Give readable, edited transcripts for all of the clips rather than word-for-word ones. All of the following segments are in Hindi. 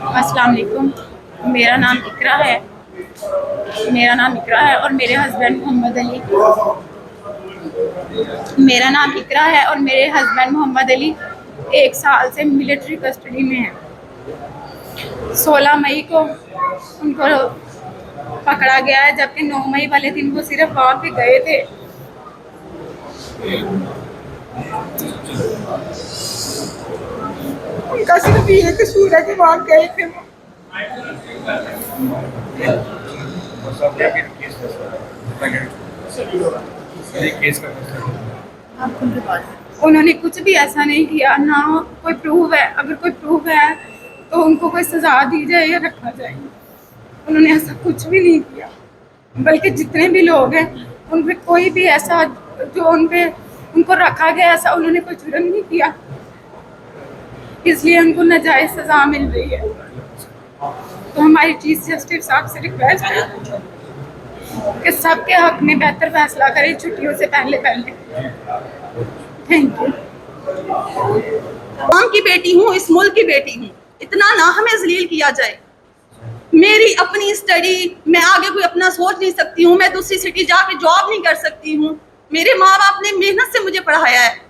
अस्सलाम वालेकुम। मेरा नाम इकरा है। और मेरे हस्बैंड मोहम्मद अली। मेरा नाम इकरा है और मेरे हस्बैंड मोहम्मद अली 1 साल से मिलिट्री कस्टडी में हैं। 16 मई को उनको पकड़ा गया है, जबकि 9 मई वाले दिन वो सिर्फ वहाँ पे गए थे। उनका सिर्फ ये कसूर है कि वहाँ गए थे वो। उन्होंने कुछ भी ऐसा नहीं किया, ना कोई प्रूफ है। अगर कोई प्रूफ है तो उनको कोई सजा दी जाए या रखा जाए। उन्होंने ऐसा कुछ भी नहीं किया, बल्कि जितने भी लोग हैं उन पे कोई भी ऐसा जो उनको रखा गया ऐसा उन्होंने कोई जुर्म नहीं किया, इसलिए उनको नाजायज सजा मिल रही है। तो हमारी चीफ जस्टिस साहब से रिक्वेस्ट है कि सबके हक में बेहतर फैसला करें छुट्टियों से पहले। Thank you. गांव की बेटी हूँ, इस मुल्क की बेटी हूँ, इतना ना हमें जलील किया जाए। मेरी अपनी स्टडी, मैं आगे कोई अपना सोच नहीं सकती हूँ, मैं दूसरी सिटी जाके जॉब नहीं कर सकती हूँ। मेरे माँ बाप ने मेहनत से मुझे पढ़ाया है।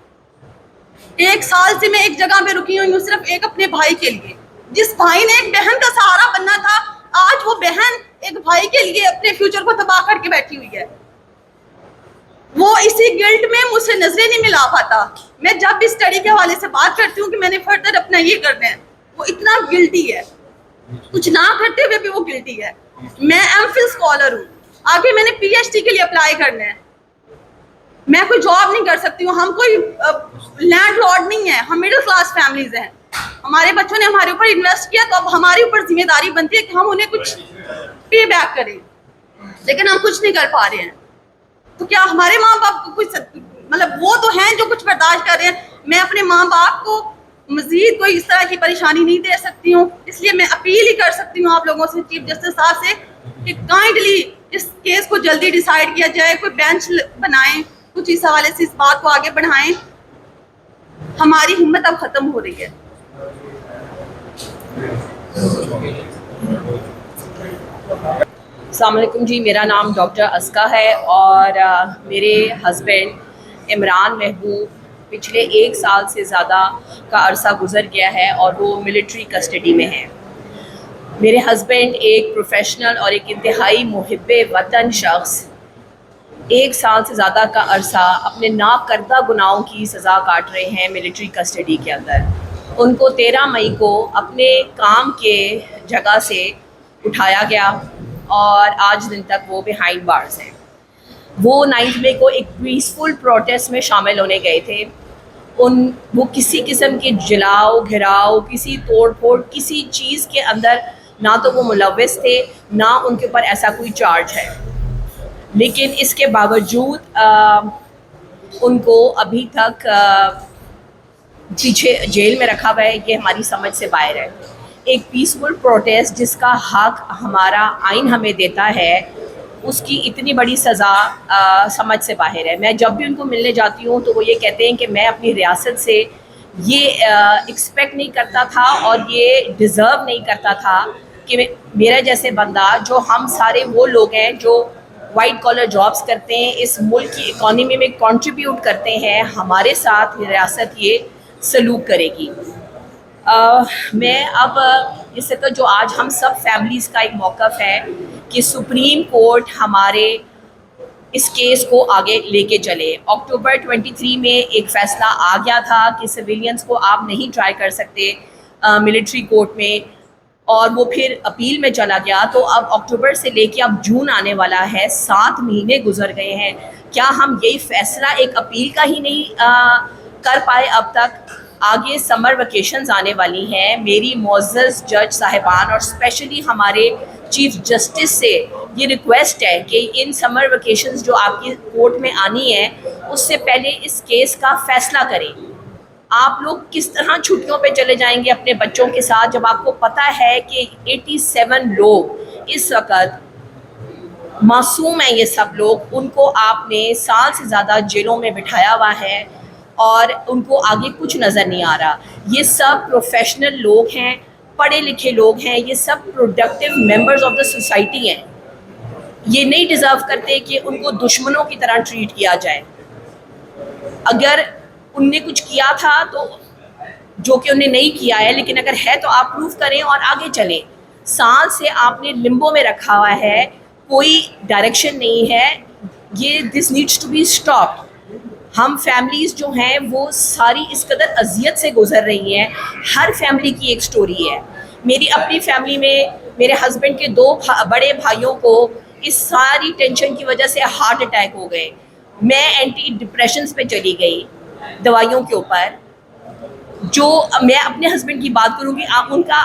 1 साल से मैं एक जगह पे रुकी हुई हूँ, सिर्फ एक अपने भाई के लिए। जिस भाई ने एक बहन का सहारा बनना था, आज वो बहन एक भाई के लिए अपने फ्यूचर को तबाह करके बैठी हुई है। वो इसी गिल्ट में मुझसे नजरें नहीं मिला पाता। मैं जब भी स्टडी के हवाले से बात करती हूँ कि मैंने फर्दर अपना ये करना है, वो इतना गिल्टी है, कुछ ना करते हुए भी वो गिल्टी है। मैं एमफिल स्कॉलर हूँ, आगे मैंने पीएचडी के लिए अप्लाई करना है। मैं कोई जॉब नहीं कर सकती हूँ, हम कोई लैंडलॉर्ड नहीं है, हम मिडिल क्लास फैमिलीज हैं। हमारे बच्चों ने हमारे ऊपर इन्वेस्ट किया, तो अब हमारे ऊपर जिम्मेदारी बनती है कि हम उन्हें कुछ पे बैक करें, लेकिन हम कुछ नहीं कर पा रहे हैं। तो क्या हमारे माँ बाप को कुछ, मतलब वो तो हैं जो कुछ बर्दाश्त कर रहे हैं, मैं अपने माँ बाप को मजीद कोई इस तरह की परेशानी नहीं दे सकती हूँ। इसलिए मैं अपील ही कर सकती हूँ आप लोगों से, चीफ जस्टिस साहब से, कि काइंडली इस केस को जल्दी डिसाइड किया जाए, कोई बेंच बनाएं, कुछ इस हवाले से इस बात को आगे बढ़ाएं। हमारी हिम्मत अब खत्म हो रही है। अस्सलाम वालेकुम जी, मेरा नाम डॉक्टर अस्का है और मेरे हस्बैंड इमरान महबूब पिछले 1 साल से ज़्यादा का अरसा गुज़र गया है और वो मिलिट्री कस्टडी में हैं। मेरे हस्बैंड एक प्रोफेशनल और एक इंतहाई मुहिब्बे वतन शख्स 1 साल से ज़्यादा का अरसा अपने नाकर्दा गुनाहों की सज़ा काट रहे हैं मिलिट्री कस्टडी के अंदर। उनको 13 मई को अपने काम के जगह से उठाया गया और आज दिन तक वो बिहाइंड बार्स हैं। वो 9 मई को एक पीसफुल प्रोटेस्ट में शामिल होने गए थे। वो किसी किस्म के जलाओ घिराव, किसी तोड़ फोड़, किसी चीज़ के अंदर ना तो वो मुलव्विस थे, ना उनके ऊपर ऐसा कोई चार्ज है। लेकिन इसके बावजूद उनको अभी तक पीछे जेल में रखा हुआ है। ये हमारी समझ से बाहर है। एक पीसफुल प्रोटेस्ट जिसका हक हमारा आइन हमें देता है, उसकी इतनी बड़ी सज़ा समझ से बाहर है। मैं जब भी उनको मिलने जाती हूँ तो वो ये कहते हैं कि मैं अपनी रियासत से ये एक्सपेक्ट नहीं करता था और ये डिज़र्व नहीं करता था कि मेरा जैसे बंदा, जो हम सारे वो लोग हैं जो वाइट कॉलर जॉब्स करते हैं, इस मुल्क की इकॉनमी में कंट्रीब्यूट करते हैं, हमारे साथ रियासत ये सलूक करेगी। मैं अब इससे तो जो आज हम सब फैमिलीज़ का एक मौक़िफ़ है कि सुप्रीम कोर्ट हमारे इस केस को आगे लेके चले। अक्टूबर 23 में एक फ़ैसला आ गया था कि सिविलियंस को आप नहीं ट्राई कर सकते मिलिट्री कोर्ट में, और वो फिर अपील में चला गया। तो अब अक्टूबर से लेके अब जून आने वाला है, 7 महीने गुजर गए हैं। क्या हम यही फ़ैसला एक अपील का ही नहीं कर पाए अब तक? आगे समर वेकेशंस आने वाली हैं। मेरी मुअज़्ज़ज़ जज साहिबान और स्पेशली हमारे चीफ जस्टिस से ये रिक्वेस्ट है कि इन समर वेकेशंस जो आपकी कोर्ट में आनी है, उससे पहले इस केस का फ़ैसला करें। आप लोग किस तरह छुट्टियों पे चले जाएंगे अपने बच्चों के साथ, जब आपको पता है कि 87 लोग इस वक्त मासूम हैं। ये सब लोग, उनको आपने साल से ज़्यादा जेलों में बिठाया हुआ है और उनको आगे कुछ नज़र नहीं आ रहा। ये सब प्रोफेशनल लोग हैं, पढ़े लिखे लोग हैं, ये सब productive members of the society हैं। ये नहीं डिज़र्व करते कि उनको दुश्मनों की तरह ट्रीट किया जाए। अगर उनने कुछ किया था तो जो कि उन्हें नहीं किया है, लेकिन अगर है तो आप प्रूव करें और आगे चलें। साल से आपने लिम्बो में रखा हुआ है, कोई डायरेक्शन नहीं है, ये this needs to be stopped. हम फैमिलीज़ जो हैं वो सारी इस कदर अजियत से गुजर रही हैं। हर फैमिली की एक स्टोरी है। मेरी अपनी फैमिली में मेरे हस्बैंड के 2 बड़े भाइयों को इस सारी टेंशन की वजह से हार्ट अटैक हो गए। मैं एंटी डिप्रेशंस पे चली गई दवाइयों के ऊपर। जो मैं अपने हस्बैंड की बात करूँगी, आप उनका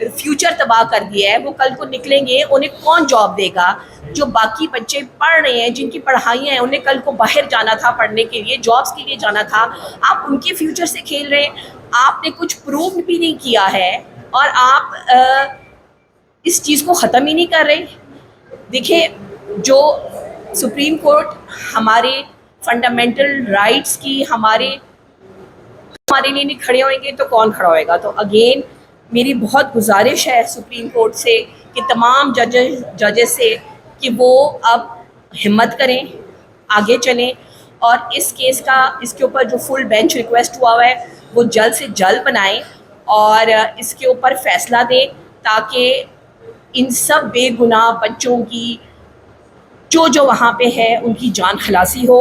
फ्यूचर तबाह कर दिया है। वो कल को निकलेंगे, उन्हें कौन जॉब देगा? जो बाकी बच्चे पढ़ रहे हैं, जिनकी पढ़ाइयाँ हैं, उन्हें कल को बाहर जाना था पढ़ने के लिए, जॉब्स के लिए जाना था। आप उनके फ्यूचर से खेल रहे हैं। आपने कुछ प्रूव भी नहीं किया है और आप इस चीज़ को ख़त्म ही नहीं कर रहे। देखिए, जो सुप्रीम कोर्ट हमारे फंडामेंटल राइट्स की हमारे लिए नहीं खड़े होंगे तो कौन खड़ा होएगा? तो अगेन मेरी बहुत गुजारिश है सुप्रीम कोर्ट से कि तमाम जजेस से कि वो अब हिम्मत करें, आगे चलें और इस केस का, इसके ऊपर जो फुल बेंच रिक्वेस्ट हुआ है वो जल्द से जल्द बनाएं और इसके ऊपर फैसला दें, ताकि इन सब बेगुनाह बच्चों की जो वहाँ पे है उनकी जान खलासी हो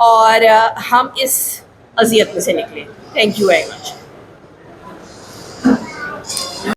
और हम इस अजियत में से निकलें। Thank you very much.